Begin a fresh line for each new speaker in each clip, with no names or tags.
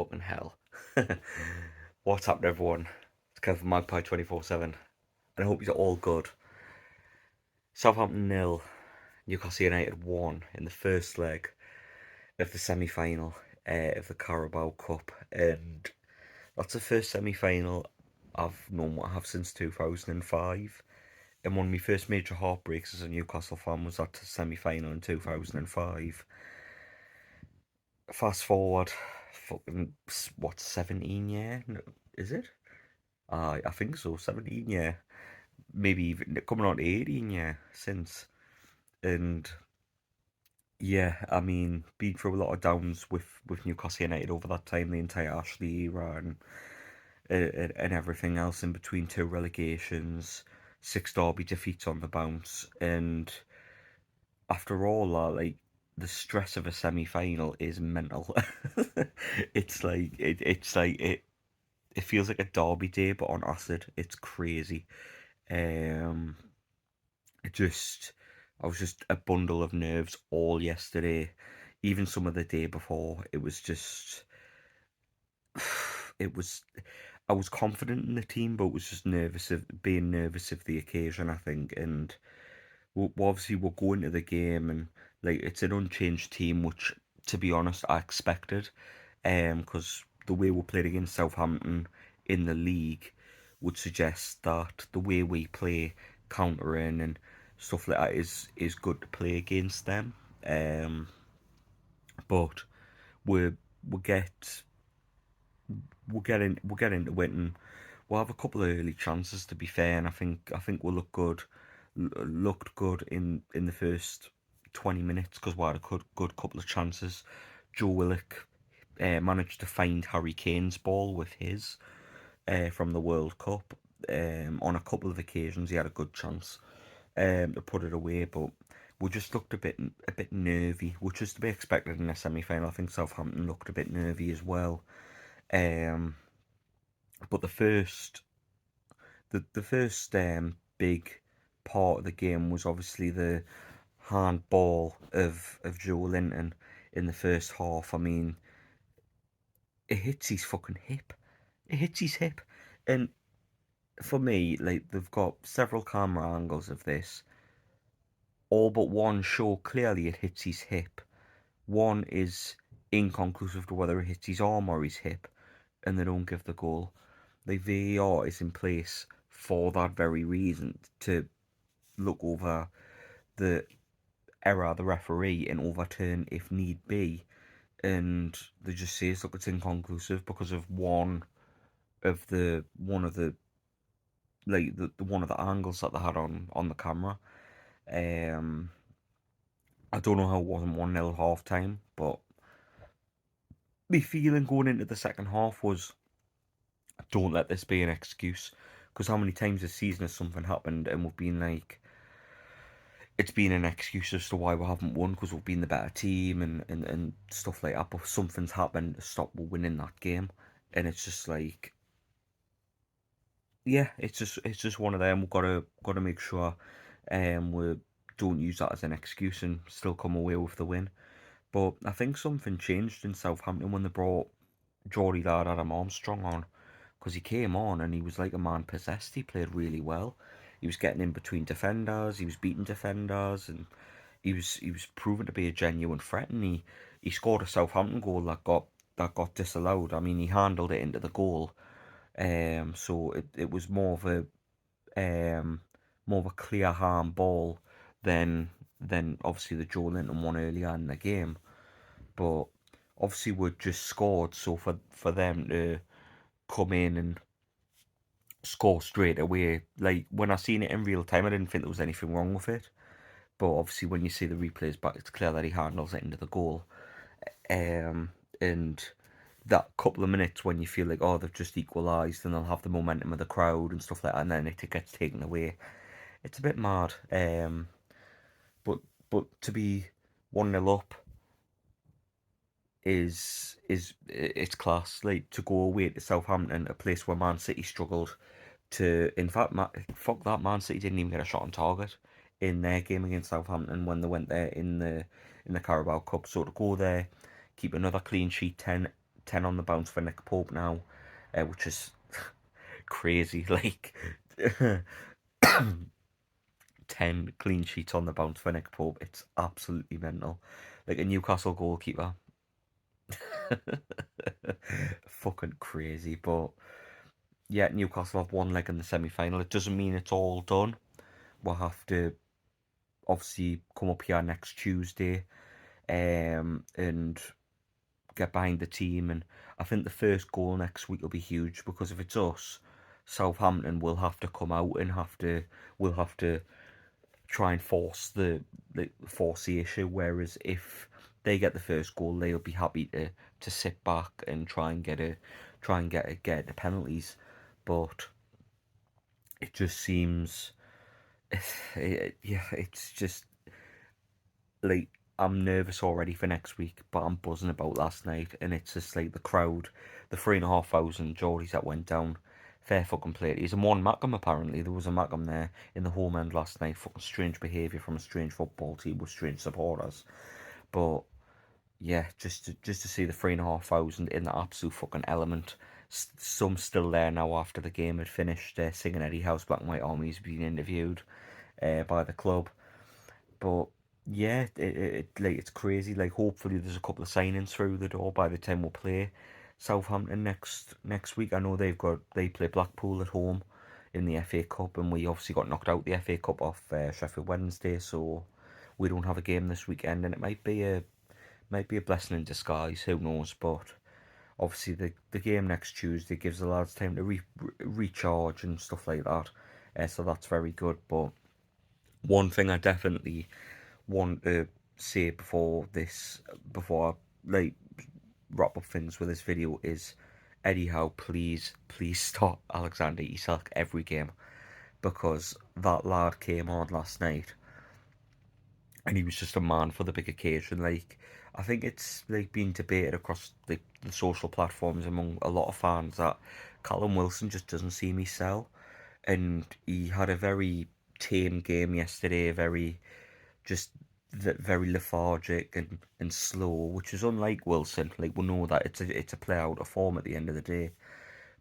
fucking hell. What's happened, everyone? It's Kevin Magpie 24/7, and I hope you're all good. Southampton 0, Newcastle United 1 in the first leg of the semi-final of the Carabao Cup, and that's the first semi-final I've known what I have since 2005. And one of my first major heartbreaks as a Newcastle fan was that semi-final in 2005. Fast forward, fucking, what, 17 year? No, is it? I think so, 17 year. Maybe even coming on to 18 year since. And yeah, I mean, been through a lot of downs with Newcastle United over that time, the entire Ashley era and everything else in between, two relegations, six derby defeats on the bounce. And after all that, like, the stress of a semi-final is mental. It feels like a derby day, but on acid. It's crazy. Um, it just, I was just a bundle of nerves all yesterday, even some of the day before. It was just, it was. I was confident in the team, but was just being nervous of the occasion, I think. And obviously we'll go into the game, and like, it's an unchanged team, which, to be honest, I expected, because the way we played against Southampton in the league would suggest that the way we play, countering and stuff like that, is good to play against them. Um, but we we get we'll get into it, and we'll have a couple of early chances, to be fair. And I think we'll look good. Looked good in the first 20 minutes, because we had a good couple of chances. Joe Willock managed to find Harry Kane's ball with his from the World Cup. On a couple of occasions, he had a good chance to put it away, but we just looked a bit nervy, which is to be expected in a semi-final. I think Southampton looked a bit nervy as well. Um, but the first big part of the game was obviously the handball of Joe Linton in the first half. I mean, it hits his fucking hip. It hits his hip. And for me, like, they've got several camera angles of this. All but one show clearly it hits his hip. One is inconclusive to whether it hits his arm or his hip, and they don't give the goal. The VAR is in place for that very reason, to look over the error of the referee and overturn if need be. And they just say, look, it's inconclusive because of one of the like the one of the angles that they had on the camera. Um, I don't know how it wasn't 1-0 half time, but my feeling going into the second half was, don't let this be an excuse. Because how many times this season has something happened and we've been like, it's been an excuse as to why we haven't won, because we've been the better team and stuff like that. But something's happened to stop we winning that game, and it's just like, yeah, it's just one of them. We've got to make sure we don't use that as an excuse and still come away with the win. But I think something changed in Southampton when they brought Geordie lad Adam Armstrong on, because he came on and he was like a man possessed. He played really well. He was getting in between defenders. He was beating defenders, and he was proven to be a genuine threat. And he scored a Southampton goal that got disallowed. I mean, he handled it into the goal. So it was more of a clear harm ball than obviously the Joe Linton one earlier in the game. But obviously we'd just scored, so for them to come in and score straight away, like, when I seen it in real time, I didn't think there was anything wrong with it. But obviously when you see the replays back, it's clear that he handles it into the goal. Um, and that couple of minutes when you feel like, oh, they've just equalised and they'll have the momentum of the crowd and stuff like that, and then it gets taken away, it's a bit mad. But to be 1-0 up is it's class. Like, to go away to Southampton, a place where Man City struggled to. In fact, fuck that, Man City didn't even get a shot on target in their game against Southampton when they went there in the Carabao Cup. So to go there, keep another clean sheet, 10 10 on the bounce for Nick Pope now, which is crazy. Like 10 clean sheets on the bounce for Nick Pope. It's absolutely mental. Like a Newcastle goalkeeper. Fucking crazy. But yeah, Newcastle have one leg in the semi-final. It doesn't mean it's all done. We'll have to obviously come up here next Tuesday and get behind the team. And I think the first goal next week will be huge, because if it's us, Southampton will have to come out and we'll have to try and force the issue. Whereas if they get the first goal, they'll be happy to sit back and get the penalties. But it just seems, yeah, it's just like I'm nervous already for next week, but I'm buzzing about last night, and it's just like the crowd, the 3,500 Geordies that went down. Fair fucking play. He's in one Mackham apparently. There was a Mackham there in the home end last night. Fucking strange behaviour from a strange football team with strange supporters. But yeah, just to see the 3,500 in the absolute fucking element. Some still there now after the game had finished, singing Eddie House, Black and White Army's being interviewed by the club. But yeah, like it's crazy. Like hopefully there's a couple of signings through the door by the time we'll play Southampton next week. I know they play Blackpool at home in the FA Cup, and we obviously got knocked out the FA Cup off Sheffield Wednesday, so we don't have a game this weekend, and it might be a blessing in disguise. Who knows? But obviously the game next Tuesday gives the lads time to recharge and stuff like that. So that's very good. But one thing I definitely want to say before I like wrap up things with this video is, Eddie Howe, please stop Alexander Isak every game, because that lad came on last night and he was just a man for the big occasion. Like, I think it's like being debated across the social platforms among a lot of fans that Callum Wilson just doesn't seem he sell, and he had a very tame game yesterday, just very lethargic and slow, which is unlike Wilson. Like, we know that it's a play out of form at the end of the day.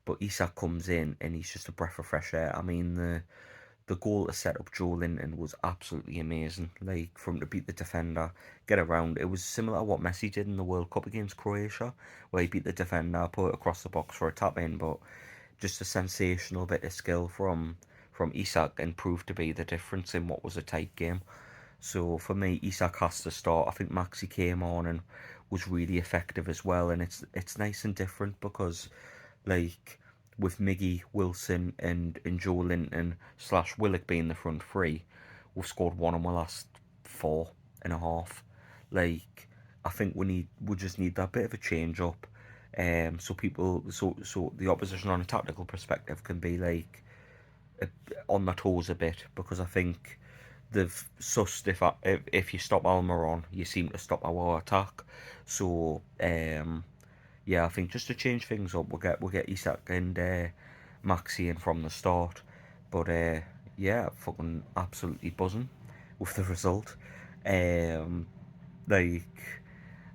But Isak comes in and he's just a breath of fresh air. I mean, the goal to set up Joe Linton was absolutely amazing. Like, for him to beat the defender, get around. It was similar to what Messi did in the World Cup against Croatia, where he beat the defender, put it across the box for a tap in. But just a sensational bit of skill from Isak, and proved to be the difference in what was a tight game. So for me, Isak has to start. I think Maxi came on and was really effective as well, and it's nice and different because, like, with Miggy, Wilson, and Joe Linton / Willock being the front three, we've scored one in the last 4.5. Like, I think we just need that bit of a change up, so the opposition on a tactical perspective can be like on their toes a bit, because I think they've sussed if you stop Almiron, you seem to stop our attack. So yeah, I think just to change things up, we'll get Isak and Maxi in from the start. But yeah, fucking absolutely buzzing with the result. Um, like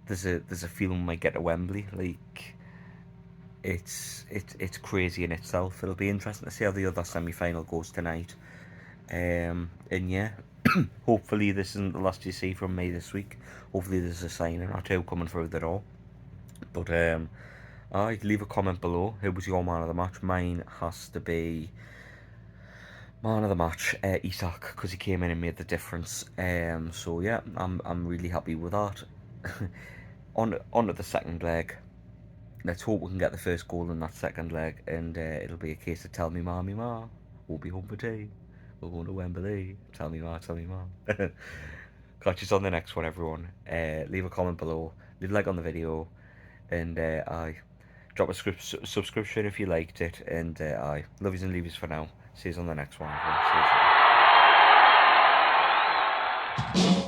there's a feeling we might get to Wembley. Like it's crazy in itself. It'll be interesting to see how the other semi-final goes tonight. And yeah, hopefully this isn't the last you see from me this week. Hopefully there's a signing or two coming through the door. But leave a comment below. Who was your man of the match? Mine has to be man of the match, Isak, because he came in and made the difference. So yeah, I'm really happy with that. On to the second leg. Let's hope we can get the first goal in that second leg, and it'll be a case of tell me ma, we'll be home for tea. We're going to Wembley. Tell me ma, tell me ma. Catch us on the next one, everyone. Leave a comment below, leave a like on the video, and I drop a subscription if you liked it, and I love yous and leave yous for now. See yous on the next one, everyone. See yous.